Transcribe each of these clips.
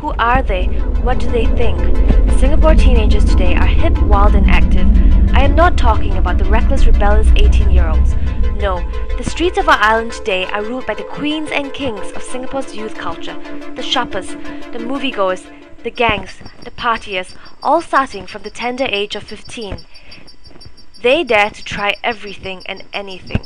Who are they? What do they think? Singapore teenagers today are hip, wild and active. I am not talking about the reckless, rebellious 18-year-olds. No, the streets of our island today are ruled by the queens and kings of Singapore's youth culture. The shoppers, the moviegoers, the gangs, the partiers, all starting from the tender age of 15. They dare to try everything and anything.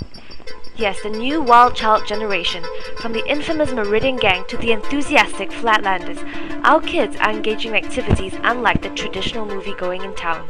Yes, the new wild child generation, from the infamous Meridian gang to the enthusiastic Flatlanders, our kids are engaging in activities unlike the traditional movie-going in town.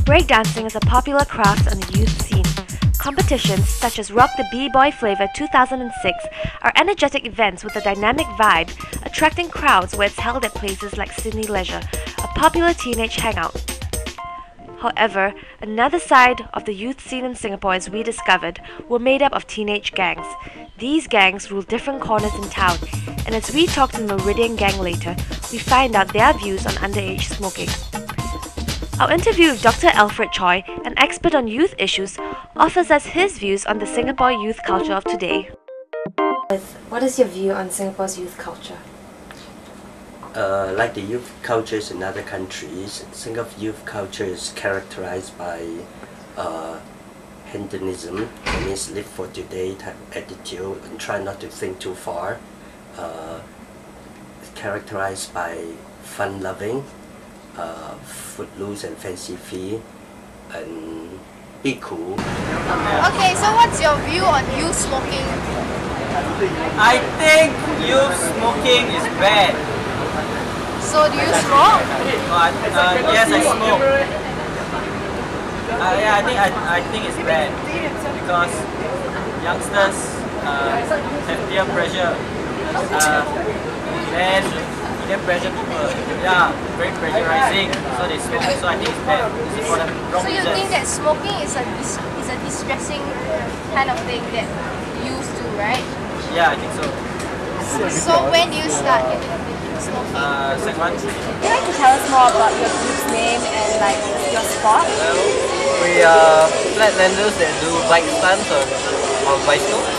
Breakdancing is a popular craft on the youth scene. Competitions such as Rock the B-Boy Flavor 2006 are energetic events with a dynamic vibe, attracting crowds where it's held at places like Sydney Leisure, a popular teenage hangout. However, another side of the youth scene in Singapore, as we discovered, were made up of teenage gangs. These gangs rule different corners in town, and as we talk to the Meridian gang later, we find out their views on underage smoking. Our interview with Dr. Alfred Choi, an expert on youth issues, offers us his views on the Singapore youth culture of today. What is your view on Singapore's youth culture? Like the youth cultures in other countries, Singapore's youth culture is characterized by hedonism, that means live for today type of attitude and try not to think too far. It's characterized by fun-loving, footloose and fancy free, and be cool. Okay, so what's your view on youth smoking? I think youth smoking is bad. So do you smoke? Yes, I smoke. Yeah, I think it's bad because youngsters have peer pressure and peer pressure people. Yeah, very pressurizing. So they smoke. So I think it's bad. This is for the wrong So you reasons. think that smoking is a distressing kind of thing that you used to, right? Yeah, I think so. So when do you start smoking? Sec 1. Would you like to tell us more about your group's name and like your sport? Well, we are flatlanders that do bike stunts on bicycles.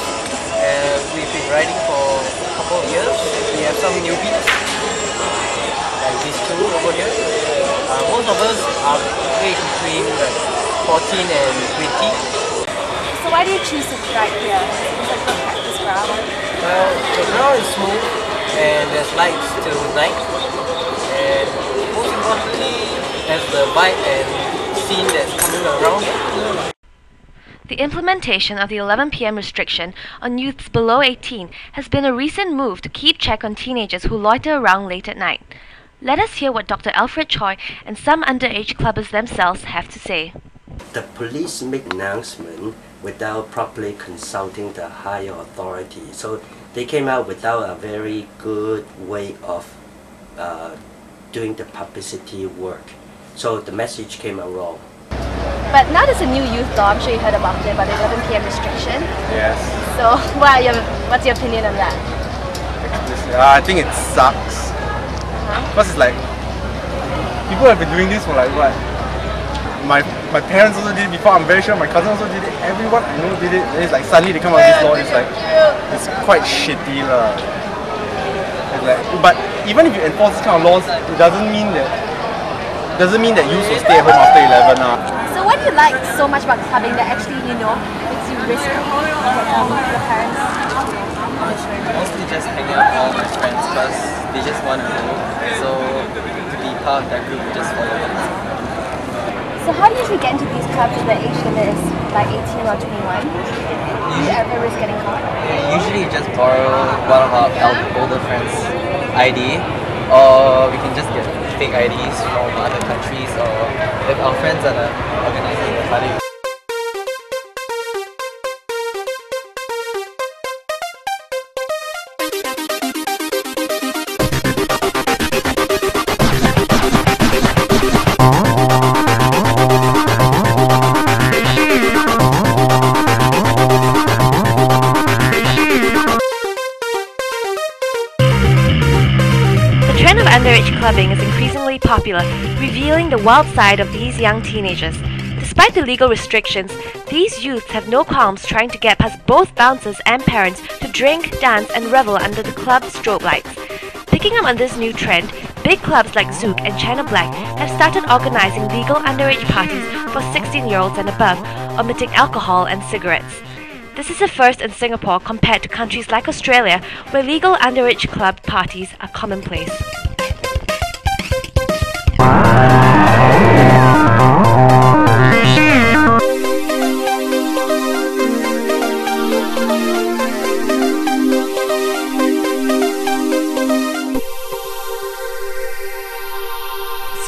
We've been riding for a couple of years. We have some newbies, like these two over here. Most of us are aged between like 14 and 20. So why do you choose to ride here? Is it a good practice ground? Well, the ground is smooth and there's lights till night. And most importantly, there's the vibe and scene that's coming around. The implementation of the 11 p.m. restriction on youths below 18 has been a recent move to keep check on teenagers who loiter around late at night. Let us hear what Dr. Alfred Choi and some underage clubbers themselves have to say. The police make announcement without properly consulting the higher authority. So they came out without a very good way of doing the publicity work. So the message came out wrong. But now there's a new youth law, I'm sure you heard about it, about the 11 p.m. restriction. Yes. So what's your opinion on that? I think it sucks. Because it's like, people have been doing this for like what? My parents also did it before, I'm very sure my cousin also did it, everyone I know did it. And it's like suddenly they come out with this law, it's like, it's quite shitty lah. Like, but even if you enforce this kind of laws, it doesn't mean that youth will stay at home after 11 lah. So what do you like so much about clubbing that actually, makes you risk your parents? Mostly just hanging out with all my friends because they just want to go. So to be part of that group, we just follow them. So how do you usually get into these clubs if the age limit is like 18 or 21? Do you ever risk getting caught? Usually just borrow one of our older friends' ID or we can just get fake IDs from other countries, or if our friends are organizing the party. The trend of underage clubbing is increasingly popular, revealing the wild side of these young teenagers. Despite the legal restrictions, these youths have no qualms trying to get past both bouncers and parents to drink, dance, and revel under the club's strobe lights. Picking up on this new trend, big clubs like Zouk and China Black have started organizing legal underage parties for 16-year-olds and above, omitting alcohol and cigarettes. This is a first in Singapore compared to countries like Australia, where legal underage club parties are commonplace.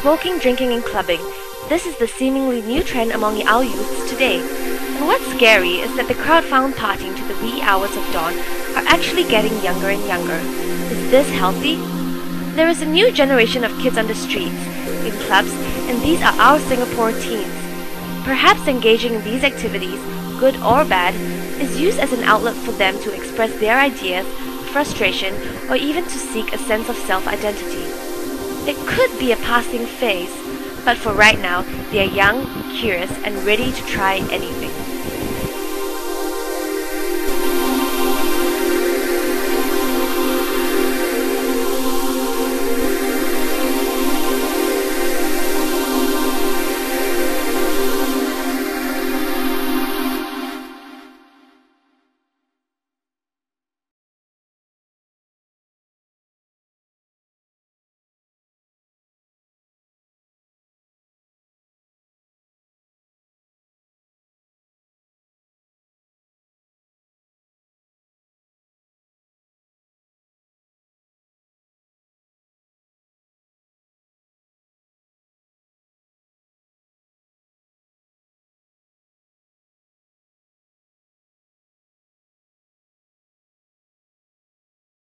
Smoking, drinking, and clubbing. This is the seemingly new trend among our youths today. And what's scary is that the crowd found partying to the wee hours of dawn are actually getting younger and younger. Is this healthy? There is a new generation of kids on the streets, in clubs, and these are our Singapore teens. Perhaps engaging in these activities, good or bad, is used as an outlet for them to express their ideas, frustration, or even to seek a sense of self-identity. It could be a passing phase, but for right now, they are young, curious, and ready to try anything.